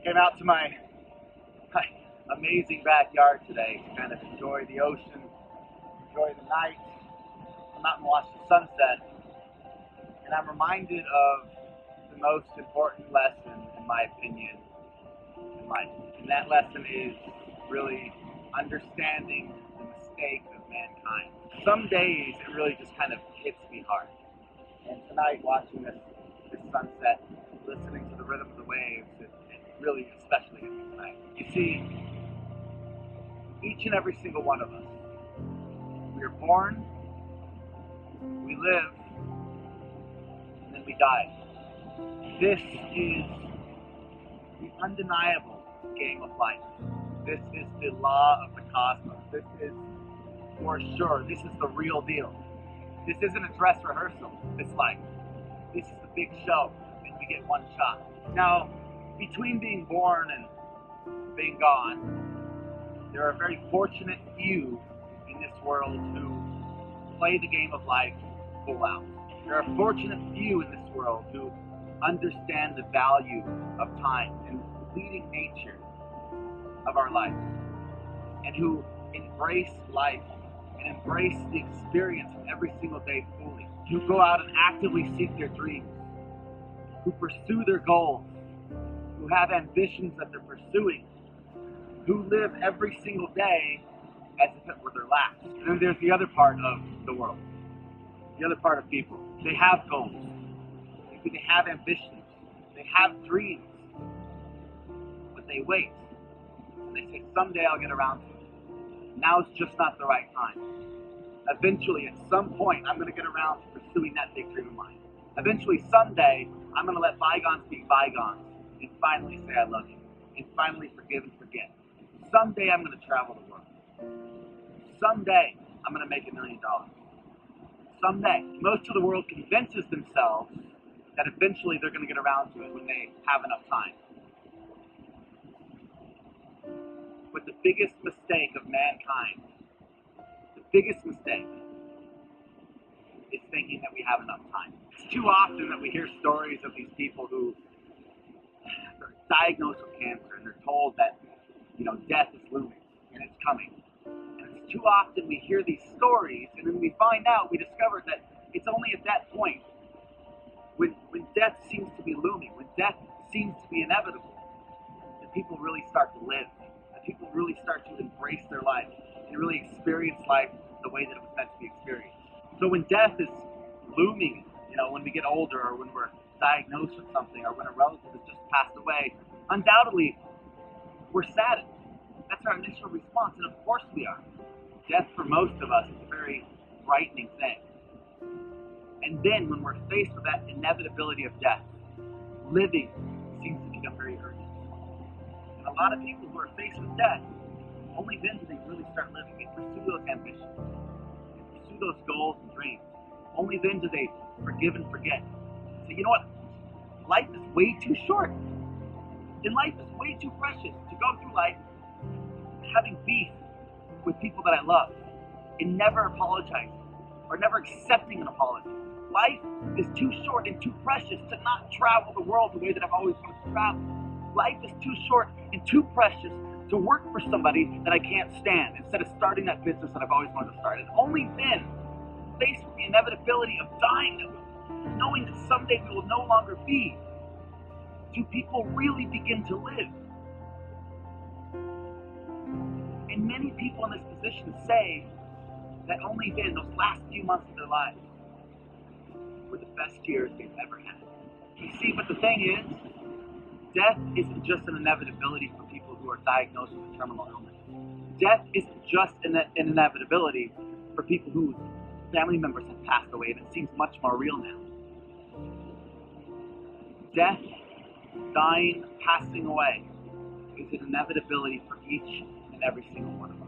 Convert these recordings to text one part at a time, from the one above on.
Came out to my amazing backyard today to kind of enjoy the ocean, enjoy the night, come out and watch the sunset. And I'm reminded of the most important lesson, in my opinion, in life. And that lesson is really understanding the mistake of mankind. Some days it really just kind of hits me hard. And tonight, watching this sunset, listening to the rhythm of the waves, it really especially hit me tonight. You see, each and every single one of us, we are born, we live, and then we die. This is the undeniable game of life. This is the law of the cosmos. This is for sure. This is the real deal. This isn't a dress rehearsal. This life. This is the big show, and we get one shot. Now, between being born and being gone, there are very fortunate few in this world who play the game of life full out. There are fortunate few in this world who understand the value of time and the fleeting nature of our lives, and who embrace life and embrace the experience of every single day fully, who go out and actively seek their dreams, who pursue their goals, who have ambitions that they're pursuing, who live every single day as if it were their last. And then there's the other part of the world, the other part of people. They have goals, they have ambitions, they have dreams, but they wait. And they say, someday I'll get around to it. Now it's just not the right time. Eventually, at some point, I'm going to get around to pursuing that big dream of mine. Eventually, someday, I'm going to let bygones be bygones and finally say I love you, and finally forgive and forget. Someday, I'm going to travel the world. Someday, I'm going to make $1 million. Someday. Most of the world convinces themselves that eventually they're going to get around to it when they have enough time. But the biggest mistake of mankind, the biggest mistake, is thinking that we have enough time. It's too often that we hear stories of these people who are diagnosed with cancer and they're told that, death is looming and it's coming. And it's too often we hear these stories, and then we find out, we discover that it's only at that point when death seems to be looming, when death seems to be inevitable, that people really start to live. People really start to embrace their life and really experience life the way that it was meant to be experienced. So when death is looming, when we get older, or when we're diagnosed with something, or when a relative has just passed away, undoubtedly we're saddened. That's our initial response, and of course we are. Death for most of us is a very frightening thing. And then when we're faced with that inevitability of death, living seems to become very urgent. And a lot of people who are faced with death, only then do they really start living. They pursue those ambitions, they pursue those goals and dreams. Only then do they forgive and forget. Say, you know what? Life is way too short. And life is way too precious to go through life having beef with people that I love and never apologizing or never accepting an apology. Life is too short and too precious to not travel the world the way that I've always wanted to travel. Life is too short and too precious to work for somebody that I can't stand instead of starting that business that I've always wanted to start. And only then, faced with the inevitability of dying, knowing that someday we will no longer be, do people really begin to live. And many people in this position say that only then, those last few months of their lives, were the best years they've ever had. You see, but the thing is, death isn't just an inevitability for people who are diagnosed with a terminal illness. Death isn't just an inevitability for people whose family members have passed away, and it seems much more real now. Death, dying, passing away, is an inevitability for each and every single one of us.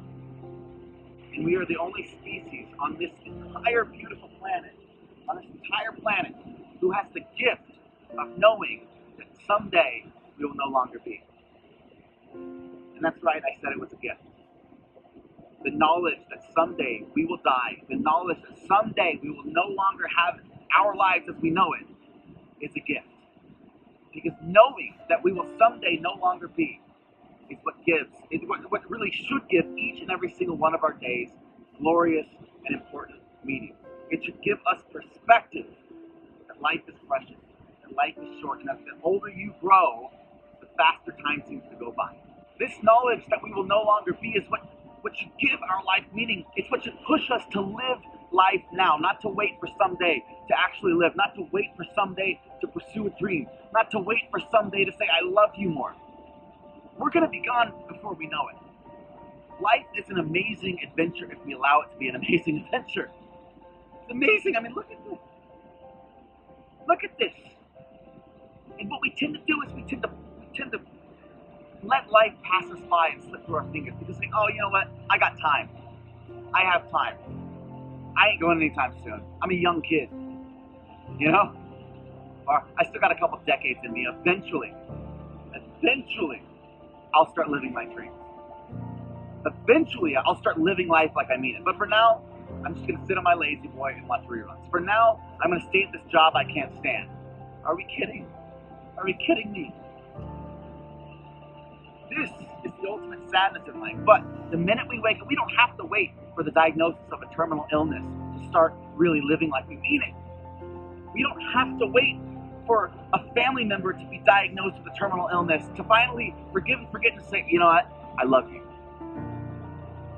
And we are the only species on this entire beautiful planet, who has the gift of knowing that someday we will no longer be. And that's right, I said it was a gift. The knowledge that someday we will die, the knowledge that someday we will no longer have our lives as we know it, is a gift. Because knowing that we will someday no longer be, is what really should give each and every single one of our days glorious and important meaning. It should give us perspective that life is precious, that life is short, and that the older you grow, the faster time seems to go by. This knowledge that we will no longer be is what should give our life meaning. It's what should push us to live life now, not to wait for someday to actually live, not to wait for someday to pursue a dream, not to wait for someday to say, I love you more. We're going to be gone before we know it. Life is an amazing adventure if we allow it to be an amazing adventure. It's amazing. I mean, look at this. Look at this. And what we tend to do is we tend to let life pass us by and slip through our fingers because we think, oh, you know what? I got time. I have time. I ain't going anytime soon. I'm a young kid. You know? Or I still got a couple decades in me. Eventually, I'll start living my dreams. Eventually, I'll start living life like I mean it. But for now, I'm just going to sit on my lazy boy and watch reruns. For now, I'm going to stay at this job I can't stand. Are we kidding? Are we kidding me? This is the ultimate sadness in life. But the minute we wake up, we don't have to wait for the diagnosis of a terminal illness to start really living like we mean it. We don't have to wait for a family member to be diagnosed with a terminal illness to finally forgive and forget and say, you know what? I love you.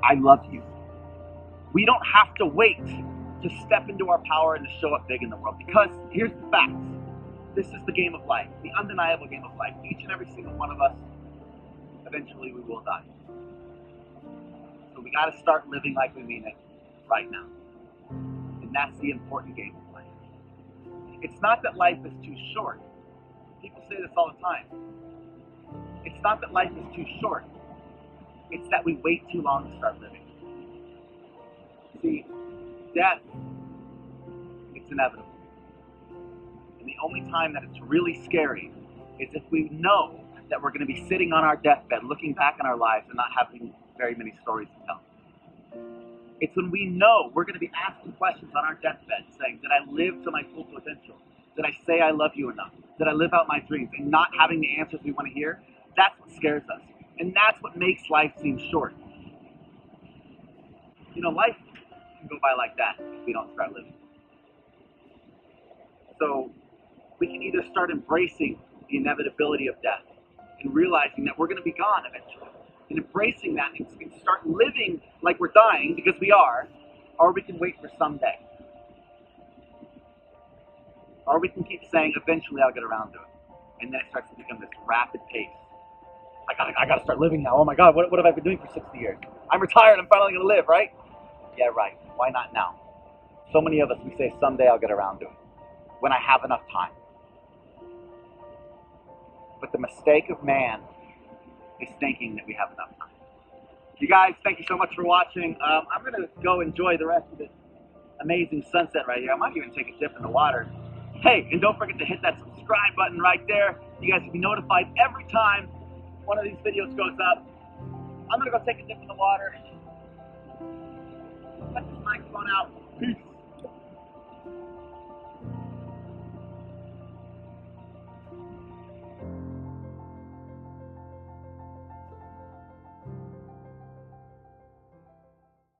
I love you. We don't have to wait to step into our power and to show up big in the world, because here's the facts. This is the game of life, the undeniable game of life. Each and every single one of us, eventually we will die. So we got to start living like we mean it right now. And that's the important game of life. It's not that life is too short. People say this all the time. It's not that life is too short. It's that we wait too long to start living. See, death, it's inevitable. And the only time that it's really scary is if we know that we're going to be sitting on our deathbed, looking back on our lives and not having very many stories to tell. It's when we know we're going to be asking questions on our deathbed, saying, did I live to my full potential? Did I say I love you enough? Did I live out my dreams? And not having the answers we want to hear, that's what scares us. And that's what makes life seem short. You know, life can go by like that if we don't start living. So we can either start embracing the inevitability of death and realizing that we're going to be gone eventually, and embracing that and start living like we're dying, because we are, or we can wait for someday. Or we can keep saying, eventually I'll get around to it. And then it starts to become this rapid pace. I gotta start living now. Oh my God, what have I been doing for 60 years? I'm retired, I'm finally gonna live, right? Yeah, right. Why not now? So many of us, we say, someday I'll get around to it, when I have enough time. But the mistake of man is thinking that we have enough time. You guys, thank you so much for watching. I'm going to go enjoy the rest of this amazing sunset right here. I might even take a dip in the water. Hey, and don't forget to hit that subscribe button right there. You guys will be notified every time one of these videos goes up. I'm going to go take a dip in the water. Let this microphone out. Peace.